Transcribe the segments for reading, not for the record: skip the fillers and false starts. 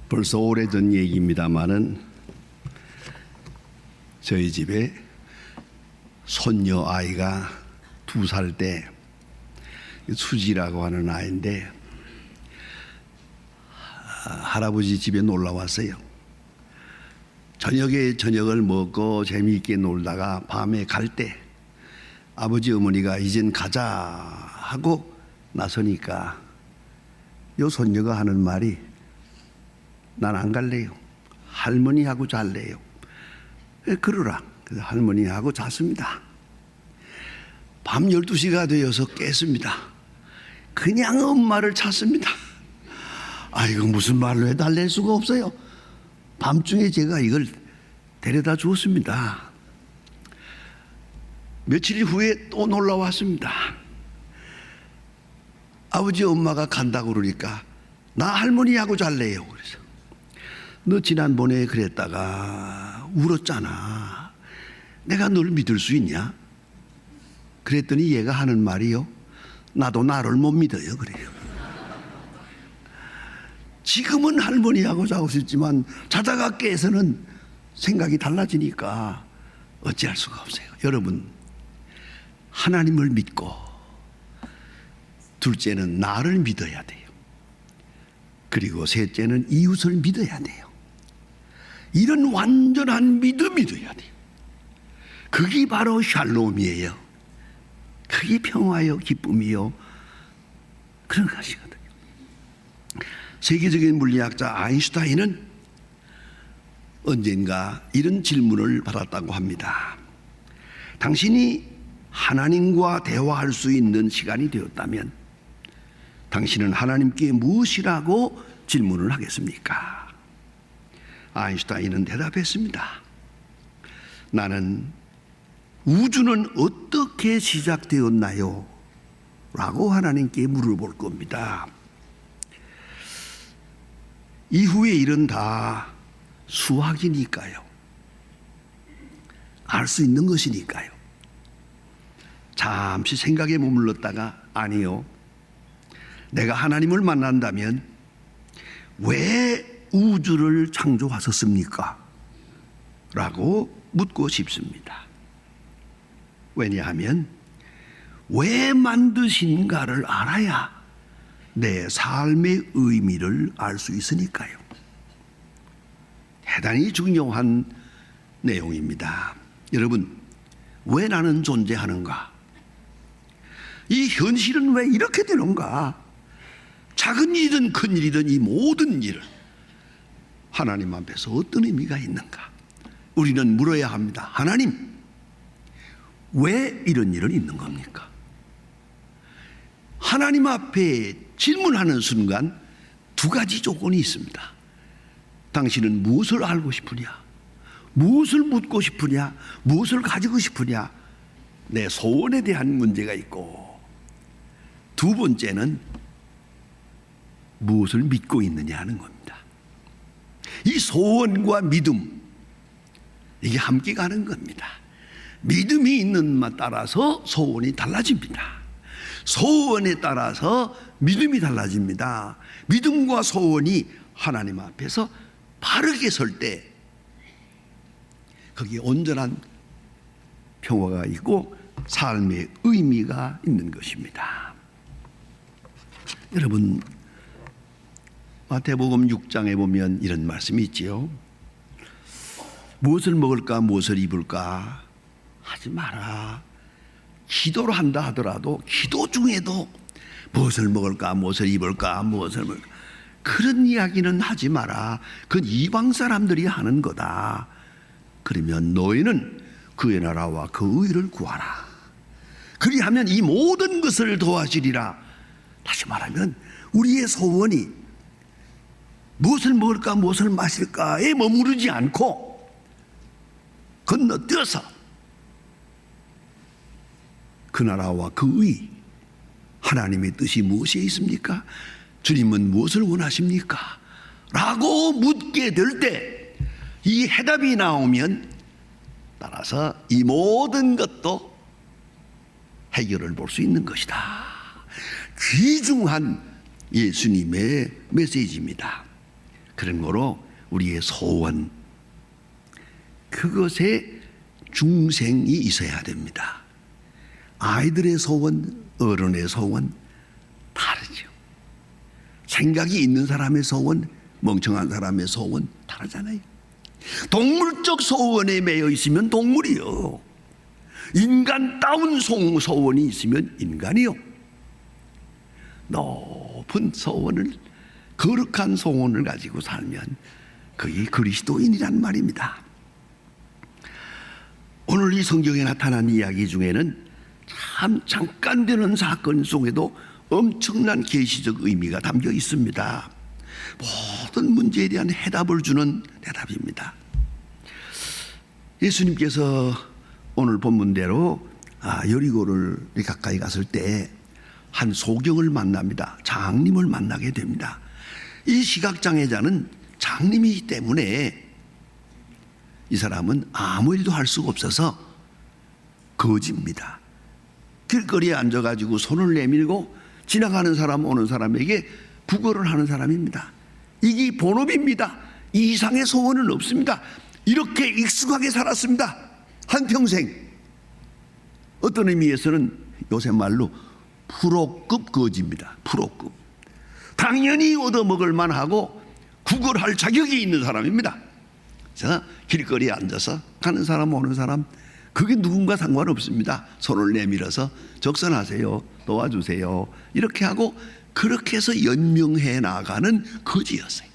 벌써 오래전 얘기입니다마는 저희 집에 손녀 아이가 2살 때 수지라고 하는 아이인데 할아버지 집에 놀러 왔어요. 저녁에 저녁을 먹고 재미있게 놀다가 밤에 갈 때 아버지 어머니가 이젠 가자 하고 나서니까 요 손녀가 하는 말이 난 안 갈래요. 할머니하고 잘래요. 그러라. 그래서 할머니하고 잤습니다. 밤 12시가 되어서 깼습니다. 그냥 엄마를 찾습니다. 이거 무슨 말로 해달랠 수가 없어요. 밤중에 제가 이걸 데려다 주었습니다. 며칠 후에 또 놀러 왔습니다. 아버지 엄마가 간다고 그러니까 나 할머니하고 잘래요. 그래서 너 지난번에 그랬다가 울었잖아. 내가 널 믿을 수 있냐? 그랬더니 얘가 하는 말이요. 나도 나를 못 믿어요. 그래요. 지금은 할머니하고 자고 싶지만 자다가 깨서는 생각이 달라지니까 어찌할 수가 없어요. 여러분, 하나님을 믿고 둘째는 나를 믿어야 돼요. 그리고 셋째는 이웃을 믿어야 돼요. 이런 완전한 믿음이 돼야 돼요. 그게 바로 샬롬이에요. 그게 평화요, 기쁨이요, 그런 것이거든요. 세계적인 물리학자 아인슈타인은 언젠가 이런 질문을 받았다고 합니다. 당신이 하나님과 대화할 수 있는 시간이 되었다면 당신은 하나님께 무엇이라고 질문을 하겠습니까? 아인슈타인은 대답했습니다. 나는 우주는 어떻게 시작되었나요? 라고 하나님께 물어볼 겁니다. 이후의 일은 다 수학이니까요. 알 수 있는 것이니까요. 잠시 생각에 머물렀다가 아니요. 내가 하나님을 만난다면 왜 우주를 창조하셨습니까? 라고 묻고 싶습니다. 왜냐하면 왜 만드신가를 알아야 내 삶의 의미를 알 수 있으니까요. 대단히 중요한 내용입니다. 여러분, 왜 나는 존재하는가? 이 현실은 왜 이렇게 되는가? 작은 일이든 큰 일이든 이 모든 일을 하나님 앞에서 어떤 의미가 있는가? 우리는 물어야 합니다. 하나님, 왜 이런 일은 있는 겁니까? 하나님 앞에 질문하는 순간 2가지 조건이 있습니다. 당신은 무엇을 알고 싶으냐? 무엇을 묻고 싶으냐? 무엇을 가지고 싶으냐? 내 소원에 대한 문제가 있고, 2번째는 무엇을 믿고 있느냐 하는 겁니다. 이 소원과 믿음, 이게 함께 가는 겁니다. 믿음이 있는 것 따라서 소원이 달라집니다. 소원에 따라서 믿음이 달라집니다. 믿음과 소원이 하나님 앞에서 바르게 설 때 거기에 온전한 평화가 있고 삶의 의미가 있는 것입니다. 여러분, 마태복음 6장에 보면 이런 말씀이 있지요. 무엇을 먹을까 무엇을 입을까 하지 마라. 기도를 한다 하더라도 기도 중에도 무엇을 먹을까 무엇을 입을까 무엇을 먹을까 그런 이야기는 하지 마라. 그건 이방 사람들이 하는 거다. 그러면 너희는 그의 나라와 그 의를 구하라. 그리하면 이 모든 것을 도와주리라. 다시 말하면 우리의 소원이 무엇을 먹을까 무엇을 마실까에 머무르지 않고 건너뛰어서 그 나라와 그 의, 하나님의 뜻이 무엇에 있습니까? 주님은 무엇을 원하십니까? 라고 묻게 될 때 이 해답이 나오면 따라서 이 모든 것도 해결을 볼 수 있는 것이다. 귀중한 예수님의 메시지입니다. 그런 거로 우리의 소원, 그것에 중생이 있어야 됩니다. 아이들의 소원, 어른의 소원 다르죠. 생각이 있는 사람의 소원, 멍청한 사람의 소원 다르잖아요. 동물적 소원에 매여 있으면 동물이요, 인간다운 소원이 있으면 인간이요. 높은 소원을, 거룩한 소원을 가지고 살면 그게 그리스도인이란 말입니다. 오늘 이 성경에 나타난 이야기 중에는 참 잠깐 되는 사건 속에도 엄청난 계시적 의미가 담겨 있습니다. 모든 문제에 대한 해답을 주는 대답입니다. 예수님께서 오늘 본문대로 여리고를 가까이 갔을 때 한 소경을 만납니다. 장님을 만나게 됩니다. 이 시각장애자는 장님이기 때문에 이 사람은 아무 일도 할 수가 없어서 거지입니다. 길거리에 앉아가지고 손을 내밀고 지나가는 사람 오는 사람에게 구걸을 하는 사람입니다. 이게 본업입니다. 이 이상의 소원은 없습니다. 이렇게 익숙하게 살았습니다. 한평생. 어떤 의미에서는 요새 말로 프로급 거지입니다. 프로급. 당연히 얻어먹을 만하고 구걸할 자격이 있는 사람입니다. 자, 길거리에 앉아서 가는 사람 오는 사람, 그게 누군가 상관없습니다. 손을 내밀어서 적선하세요, 도와주세요, 이렇게 하고 그렇게 해서 연명해 나가는 거지였어요.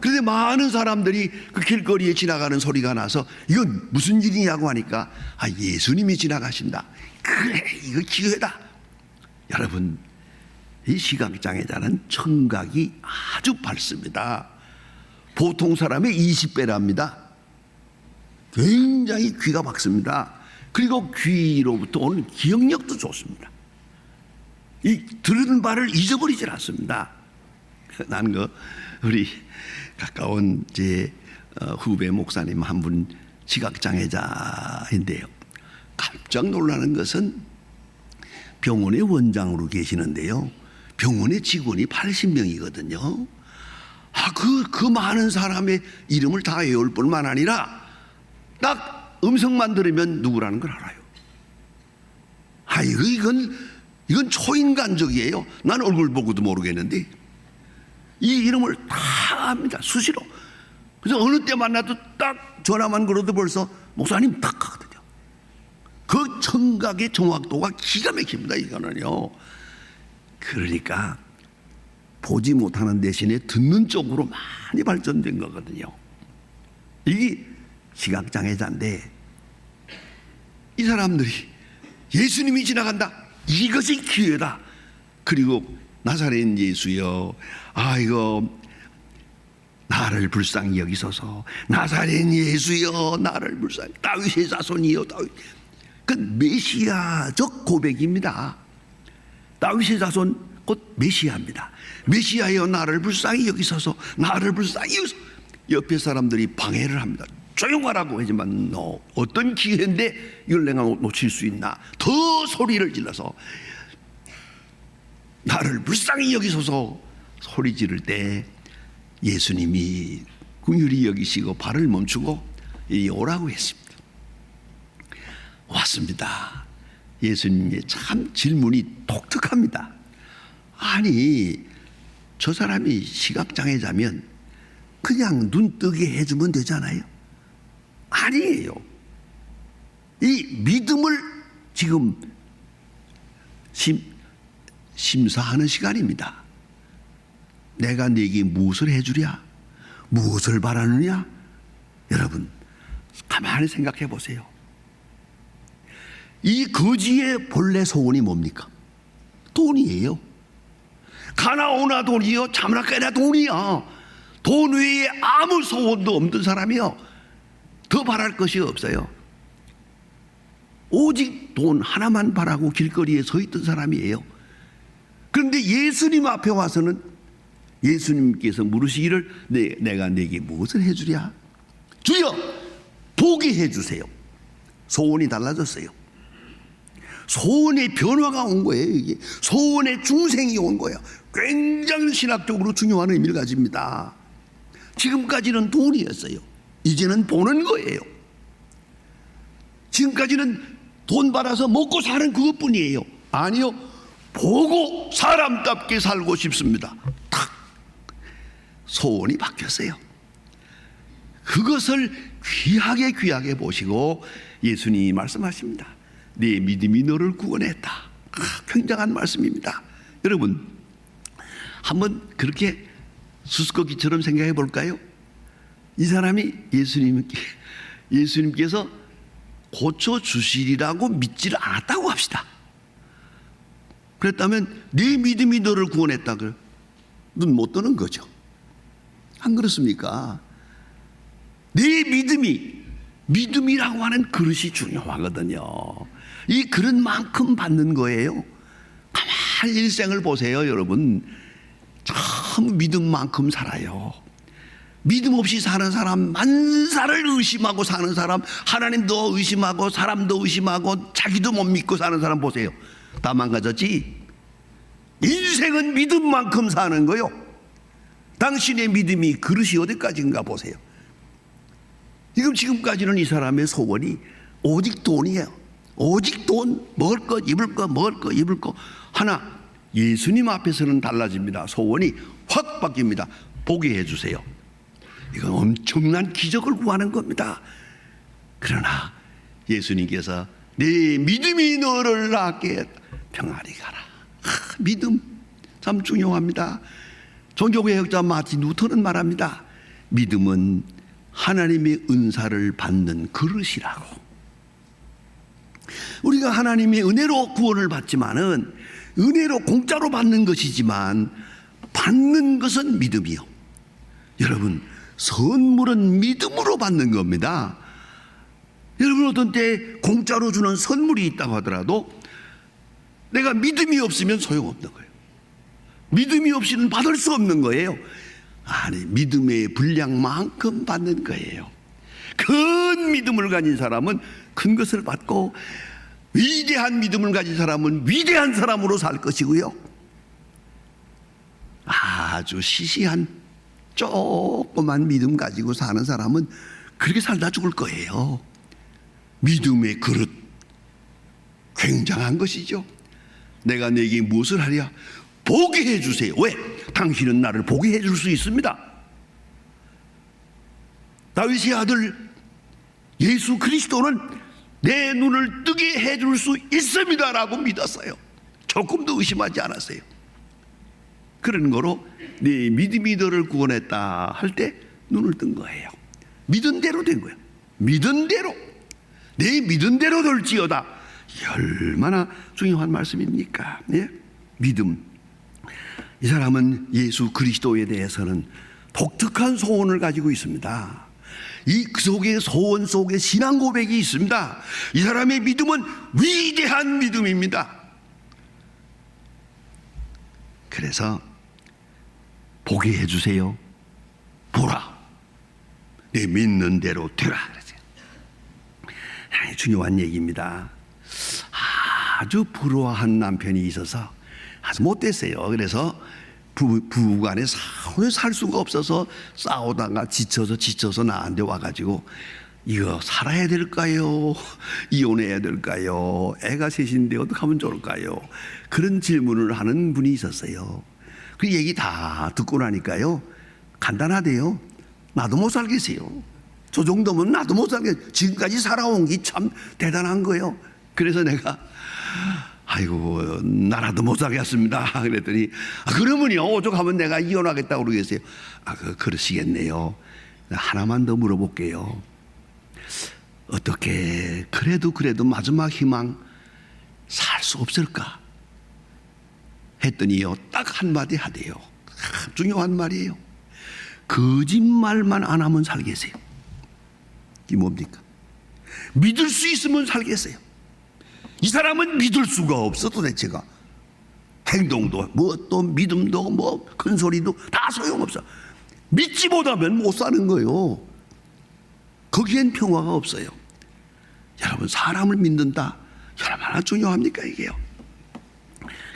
그런데 많은 사람들이 그 길거리에 지나가는 소리가 나서 이건 무슨 일이냐고 하니까 예수님이 지나가신다. 그래, 이거 기회다. 여러분, 이 시각장애자는 청각이 아주 밝습니다. 보통 사람의 20배랍니다. 굉장히 귀가 밝습니다. 그리고 귀로부터 오는 기억력도 좋습니다. 이 들은 바를 잊어버리질 않습니다. 난 우리 가까운 제 후배 목사님 한 분 시각장애자인데요, 깜짝 놀라는 것은 병원의 원장으로 계시는데요, 병원의 직원이 80명이거든요. 그 많은 사람의 이름을 다 외울 뿐만 아니라 딱 음성만 들으면 누구라는 걸 알아요. 이건 초인간적이에요. 난 얼굴 보고도 모르겠는데 이 이름을 다 압니다. 수시로. 그래서 어느 때 만나도 딱 전화만 걸어도 벌써 목사님 딱 하거든요. 그 청각의 정확도가 기가 막힙니다. 이거는요. 그러니까 보지 못하는 대신에 듣는 쪽으로 많이 발전된 거거든요. 이게 시각장애자인데 이 사람들이 예수님이 지나간다, 이것이 기회다. 그리고 나사렛 예수여, 이거 나를 불쌍히 여기소서. 나사렛 예수여, 나를 불쌍히. 다윗의 자손이여, 다윗. 그 메시아적 고백입니다. 다윗의 자손 곧 메시아입니다. 메시아여, 나를 불쌍히 여기소서. 나를 불쌍히 여기소서. 옆에 사람들이 방해를 합니다. 조용하라고 하지만 어떤 기회인데 이걸 내가 놓칠 수 있나. 더 소리를 질러서 나를 불쌍히 여기소서 소리 지를 때 예수님이 긍휼히 여기시고 발을 멈추고 이리 오라고 했습니다. 왔습니다. 예수님의 참 질문이 독특합니다. 아니, 저 사람이 시각장애자면 그냥 눈 뜨게 해주면 되잖아요. 아니에요. 이 믿음을 지금 심사하는 시간입니다. 내가 네게 무엇을 해주랴? 무엇을 바라느냐? 여러분, 가만히 생각해 보세요. 이 거지의 본래 소원이 뭡니까? 돈이에요. 가나오나 돈이요, 자문학가나 돈이야. 돈 외에 아무 소원도 없는 사람이요, 더 바랄 것이 없어요. 오직 돈 하나만 바라고 길거리에 서 있던 사람이에요. 그런데 예수님 앞에 와서는 예수님께서 물으시기를 내가 네게 무엇을 해주랴? 주여, 보게 해주세요. 소원이 달라졌어요. 소원의 변화가 온 거예요. 이게 소원의 중생이 온 거예요. 굉장히 신학적으로 중요한 의미를 가집니다. 지금까지는 돈이었어요. 이제는 보는 거예요. 지금까지는 돈 받아서 먹고 사는 그것뿐이에요. 아니요, 보고 사람답게 살고 싶습니다. 탁 소원이 바뀌었어요. 그것을 귀하게 보시고 예수님이 말씀하십니다. 네 믿음이 너를 구원했다. 굉장한 말씀입니다. 여러분, 한번 그렇게 수수께끼처럼 생각해 볼까요? 이 사람이 예수님께서 고쳐주시리라고 믿지를 않았다고 합시다. 그랬다면 네 믿음이 너를 구원했다. 눈 못 뜨는 거죠. 안 그렇습니까? 네 믿음이라고 하는 그릇이 중요하거든요. 이 그릇만큼 받는 거예요. 가만히 일생을 보세요, 여러분. 참 믿음만큼 살아요. 믿음 없이 사는 사람, 만사를 의심하고 사는 사람, 하나님도 의심하고 사람도 의심하고 자기도 못 믿고 사는 사람 보세요. 다 망가졌지? 인생은 믿음만큼 사는 거요. 당신의 믿음이 그릇이 어디까지인가 보세요. 지금까지는 이 사람의 소원이 오직 돈이에요. 오직 돈, 먹을 것, 입을 것 하나, 예수님 앞에서는 달라집니다. 소원이 확 바뀝니다. 보게 해주세요. 이건 엄청난 기적을 구하는 겁니다. 그러나 예수님께서 네 믿음이 너를 낳게 평안히 가라. 믿음 참 중요합니다. 종교개혁자 마틴 루터는 말합니다. 믿음은 하나님의 은사를 받는 그릇이라고. 우리가 하나님의 은혜로 구원을 받지만은 은혜로 공짜로 받는 것이지만 받는 것은 믿음이요. 여러분, 선물은 믿음으로 받는 겁니다. 여러분, 어떤 때 공짜로 주는 선물이 있다고 하더라도 내가 믿음이 없으면 소용없는 거예요. 믿음이 없이는 받을 수 없는 거예요. 아니, 믿음의 분량만큼 받는 거예요. 큰 믿음을 가진 사람은 큰 것을 받고, 위대한 믿음을 가진 사람은 위대한 사람으로 살 것이고요. 아주 시시한 조그만 믿음 가지고 사는 사람은 그렇게 살다 죽을 거예요. 믿음의 그릇, 굉장한 것이죠. 내가 네게 무엇을 하랴? 보게 해주세요. 왜? 당신은 나를 보게 해줄 수 있습니다. 다윗의 아들 예수 그리스도는 내 눈을 뜨게 해줄 수 있습니다 라고 믿었어요. 조금도 의심하지 않았어요. 그런 거로 네 믿음이 너를 구원했다 할 때 눈을 뜬 거예요. 믿은 대로 된 거예요. 믿은 대로, 내 믿은 대로 될지어다. 얼마나 중요한 말씀입니까? 예? 믿음. 이 사람은 예수 그리스도에 대해서는 독특한 소원을 가지고 있습니다. 그 속에, 소원 속에 신앙 고백이 있습니다. 이 사람의 믿음은 위대한 믿음입니다. 그래서 보게 해주세요. 보라. 내 믿는 대로 되라. 중요한 얘기입니다. 아주 불우한 남편이 있어서 아주 못됐어요. 그래서 부부간에 살 수가 없어서 싸우다가 지쳐서 나한테 와가지고 이거 살아야 될까요? 이혼해야 될까요? 애가 셋인데 어떻게 하면 좋을까요? 그런 질문을 하는 분이 있었어요. 그 얘기 다 듣고 나니까요, 간단하대요. 나도 못 살겠어요. 저 정도면 나도 못 살겠어요. 지금까지 살아온 게 참 대단한 거예요. 그래서 내가 아이고, 나라도 못 살겠습니다. 그랬더니, 그러면요, 오죽하면 내가 이혼하겠다고 그러겠어요. 그러시겠네요. 하나만 더 물어볼게요. 어떻게 그래도 마지막 희망 살 수 없을까? 했더니요, 딱 한마디 하대요. 중요한 말이에요. 거짓말만 안 하면 살겠어요. 이게 뭡니까? 믿을 수 있으면 살겠어요. 이 사람은 믿을 수가 없어. 도대체가 행동도 또 믿음도 큰 소리도 다 소용없어. 믿지 못하면 못 사는 거예요. 거기엔 평화가 없어요. 여러분, 사람을 믿는다, 얼마나 중요합니까 이게요.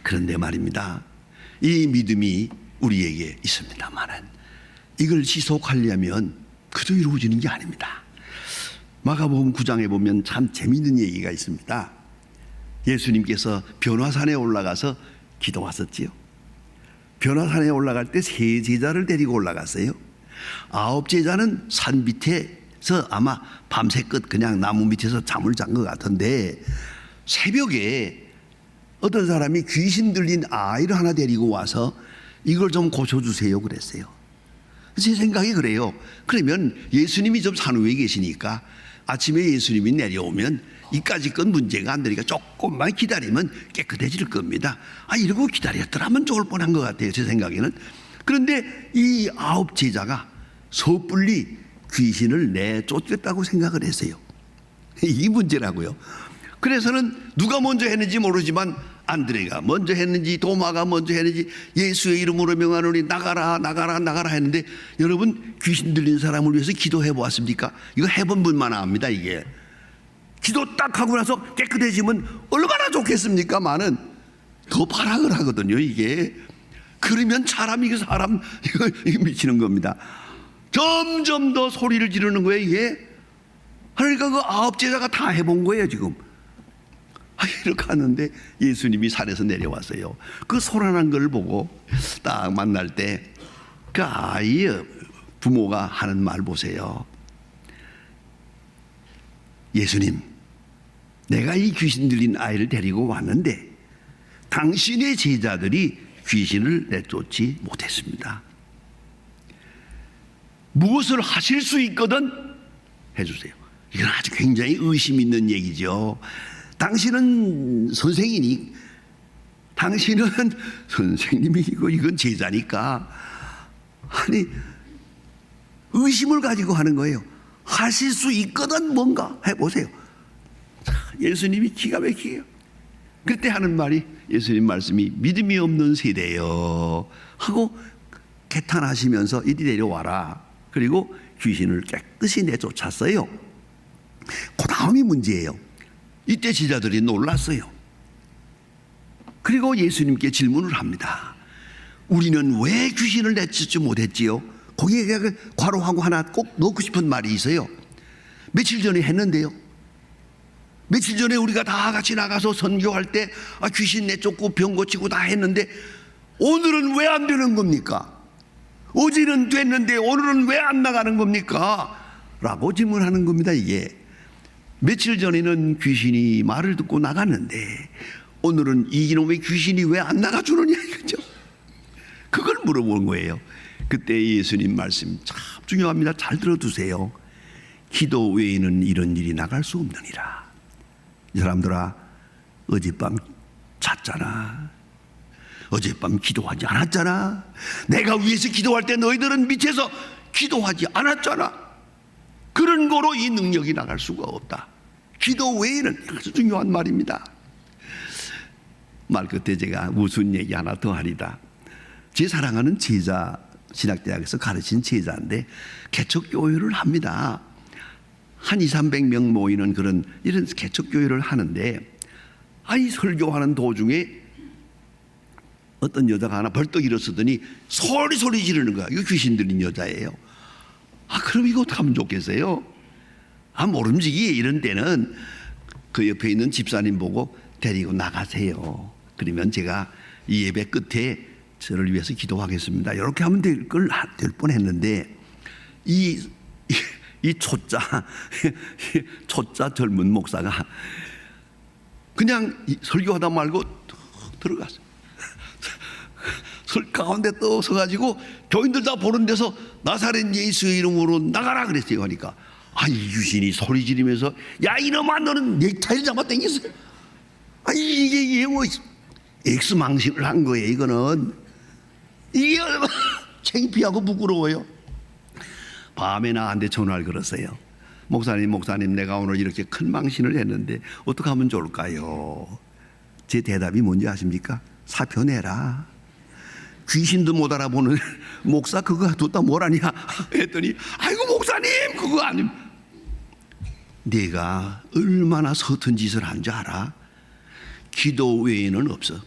그런데 말입니다, 이 믿음이 우리에게 있습니다만은 이걸 지속하려면 그도 이루어지는 게 아닙니다. 마가복음 9장에 보면 참 재미있는 얘기가 있습니다. 예수님께서 변화산에 올라가서 기도하셨지요. 변화산에 올라갈 때 세 제자를 데리고 올라갔어요. 9제자는 산 밑에서 아마 밤새껏 그냥 나무 밑에서 잠을 잔 것 같은데, 새벽에 어떤 사람이 귀신 들린 아이를 하나 데리고 와서 이걸 좀 고쳐주세요 그랬어요. 제 생각이 그래요. 그러면 예수님이 좀 산 위에 계시니까 아침에 예수님이 내려오면 이까지 건 문제가 안 되니까 조금만 기다리면 깨끗해질 겁니다. 이러고 기다렸더라면 좋을 뻔한 것 같아요, 제 생각에는. 그런데 이 9제자가 섣불리 귀신을 내쫓겠다고 생각을 했어요. 이 문제라고요. 그래서는 누가 먼저 했는지 모르지만 안드레가 먼저 했는지 도마가 먼저 했는지 예수의 이름으로 명하노니 나가라 나가라 나가라 했는데, 여러분 귀신 들린 사람을 위해서 기도해 보았습니까? 이거 해본 분만 압니다. 이게 기도 딱 하고 나서 깨끗해지면 얼마나 좋겠습니까? 많은 더 발악을 하거든요 이게. 그러면 사람 이거 미치는 겁니다. 점점 더 소리를 지르는 거예요 이게. 그러니까 그 9제자가 다 해본 거예요 지금. 이렇게 하는데 예수님이 산에서 내려왔어요. 그 소란한 걸 보고 딱 만날 때 그 아이의 부모가 하는 말 보세요. 예수님, 내가 이 귀신 들린 아이를 데리고 왔는데 당신의 제자들이 귀신을 내쫓지 못했습니다. 무엇을 하실 수 있거든 해주세요. 이건 아주 굉장히 의심 있는 얘기죠. 당신은 선생이니, 당신은 선생님이고 이건 제자니까, 아니 의심을 가지고 하는 거예요. 하실 수 있거든 뭔가 해보세요. 예수님이 기가 막히게요. 그때 하는 말이, 예수님 말씀이 믿음이 없는 세대요 하고 개탄하시면서 이리 내려와라. 그리고 귀신을 깨끗이 내쫓았어요. 그 다음이 문제예요. 이때 제자들이 놀랐어요. 그리고 예수님께 질문을 합니다. 우리는 왜 귀신을 내쫓지 못했지요? 거기에 괄호하고 하나 꼭 넣고 싶은 말이 있어요. 며칠 전에 했는데요. 며칠 전에 우리가 다 같이 나가서 선교할 때 귀신 내쫓고 병 고치고 다 했는데 오늘은 왜 안 되는 겁니까? 어제는 됐는데 오늘은 왜 안 나가는 겁니까? 라고 질문하는 겁니다. 이게 며칠 전에는 귀신이 말을 듣고 나갔는데 오늘은 이놈의 귀신이 왜 안 나가주느냐 이거죠. 그걸 물어본 거예요. 그때 예수님 말씀 참 중요합니다. 잘 들어두세요. 기도 외에는 이런 일이 나갈 수 없느니라. 이 사람들아, 어젯밤 잤잖아. 어젯밤 기도하지 않았잖아. 내가 위에서 기도할 때 너희들은 밑에서 기도하지 않았잖아. 그런 거로 이 능력이 나갈 수가 없다. 기도 외에는. 아주 중요한 말입니다. 말 끝에 제가 무슨 얘기 하나 더 하리다. 제 사랑하는 제자, 신학대학에서 가르친 제자인데 개척교회를 합니다. 한 200~300명 모이는 이런 개척교회를 하는데, 설교하는 도중에 어떤 여자가 하나 벌떡 일어서더니 소리 지르는 거야. 이거 귀신 들린 여자예요. 그럼 이거 어떻게 하면 좋겠어요? 모름지기 이런 때는 그 옆에 있는 집사님 보고 데리고 나가세요. 그러면 제가 이 예배 끝에 저를 위해서 기도하겠습니다. 이렇게 하면 될 뻔했는데 이 초짜 젊은 목사가 그냥 설교하다 말고 툭 들어갔어요. 가운데 떠 서가지고 교인들 다 보는 데서 나사렛 예수의 이름으로 나가라 그랬어요. 하니까 이 귀신이 소리 지르면서 야 이놈아 너는 넥타이를 잡아 당겼어요. 이게 뭐 엑스망신을 한 거예요. 이거는 이게 얼마나 창피하고 부끄러워요. 밤에 나한테 전화를 걸었어요. 목사님 내가 오늘 이렇게 큰 망신을 했는데 어떻게 하면 좋을까요? 제 대답이 뭔지 아십니까? 사표 내라. 귀신도 못 알아보는 목사 그거 뒀다 뭐라냐 했더니 아이고 목사님 그거 아님. 내가 얼마나 서툰 짓을 한 줄 알아? 기도 외에는 없어.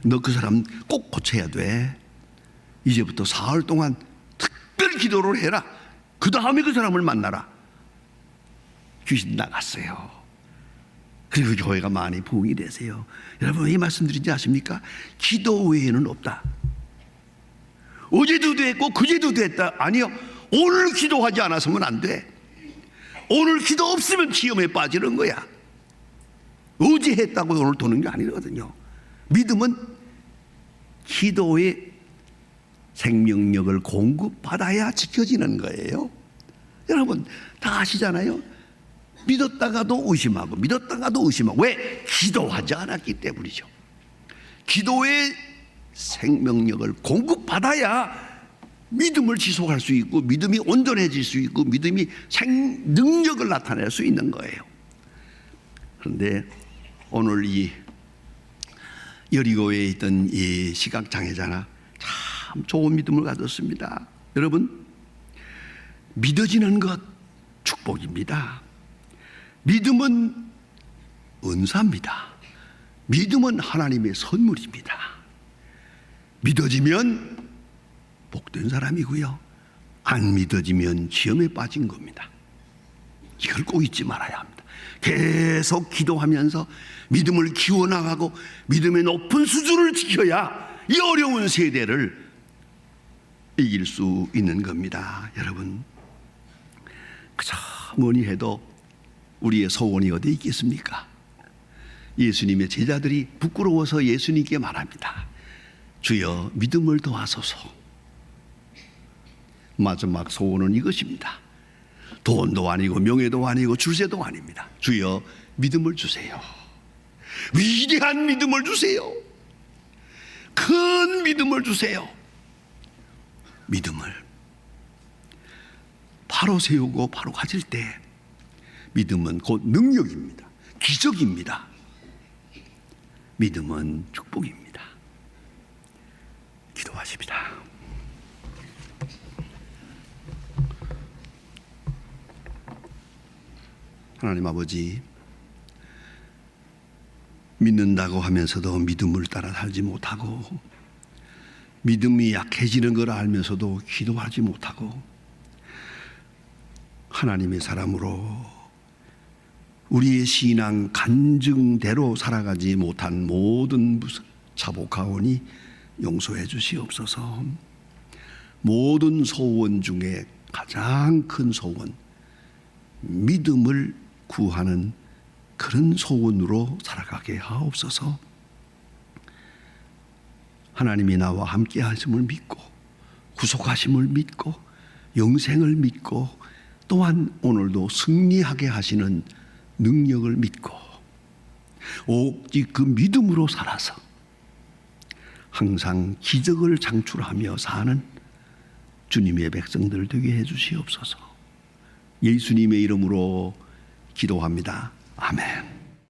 너 그 사람 꼭 고쳐야 돼. 이제부터 사흘 동안 특별 기도를 해라. 그 다음에 그 사람을 만나라. 귀신 나갔어요. 그리고 교회가 많이 부흥이 되세요. 여러분, 이 말씀드린지 아십니까? 기도 외에는 없다. 어제도 됐고 그제도 됐다. 아니요, 오늘 기도하지 않았으면 안 돼. 오늘 기도 없으면 시험에 빠지는 거야. 어제 했다고 오늘 도는 게 아니거든요. 믿음은 기도의 생명력을 공급받아야 지켜지는 거예요. 여러분 다 아시잖아요. 믿었다가도 의심하고 믿었다가도 의심하고. 왜? 기도하지 않았기 때문이죠. 기도의 생명력을 공급받아야 믿음을 지속할 수 있고 믿음이 온전해질 수 있고 믿음이 능력을 나타낼 수 있는 거예요. 그런데 오늘 이 여리고에 있던 이 시각장애자가 참 좋은 믿음을 가졌습니다. 여러분, 믿어지는 것 축복입니다. 믿음은 은사입니다. 믿음은 하나님의 선물입니다. 믿어지면 복된 사람이고요, 안 믿어지면 시험에 빠진 겁니다. 이걸 꼭 잊지 말아야 합니다. 계속 기도하면서 믿음을 키워나가고 믿음의 높은 수준을 지켜야 이 어려운 세대를 이길 수 있는 겁니다. 여러분, 그저 뭐니 해도 우리의 소원이 어디 있겠습니까? 예수님의 제자들이 부끄러워서 예수님께 말합니다. 주여, 믿음을 더하소서. 마지막 소원은 이것입니다. 돈도 아니고 명예도 아니고 출세도 아닙니다. 주여, 믿음을 주세요. 위대한 믿음을 주세요. 큰 믿음을 주세요. 믿음을 바로 세우고 바로 가질 때 믿음은 곧 능력입니다. 기적입니다. 믿음은 축복입니다. 기도하십니다. 하나님 아버지, 믿는다고 하면서도 믿음을 따라 살지 못하고 믿음이 약해지는 걸 알면서도 기도하지 못하고 하나님의 사람으로 우리의 신앙 간증대로 살아가지 못한 모든 자복하오니 용서해 주시옵소서. 모든 소원 중에 가장 큰 소원, 믿음을 구하는 그런 소원으로 살아가게 하옵소서. 하나님이 나와 함께 하심을 믿고 구속하심을 믿고 영생을 믿고 또한 오늘도 승리하게 하시는 능력을 믿고 오직 그 믿음으로 살아서 항상 기적을 창출하며 사는 주님의 백성들 되게 해주시옵소서. 예수님의 이름으로 기도합니다. 아멘.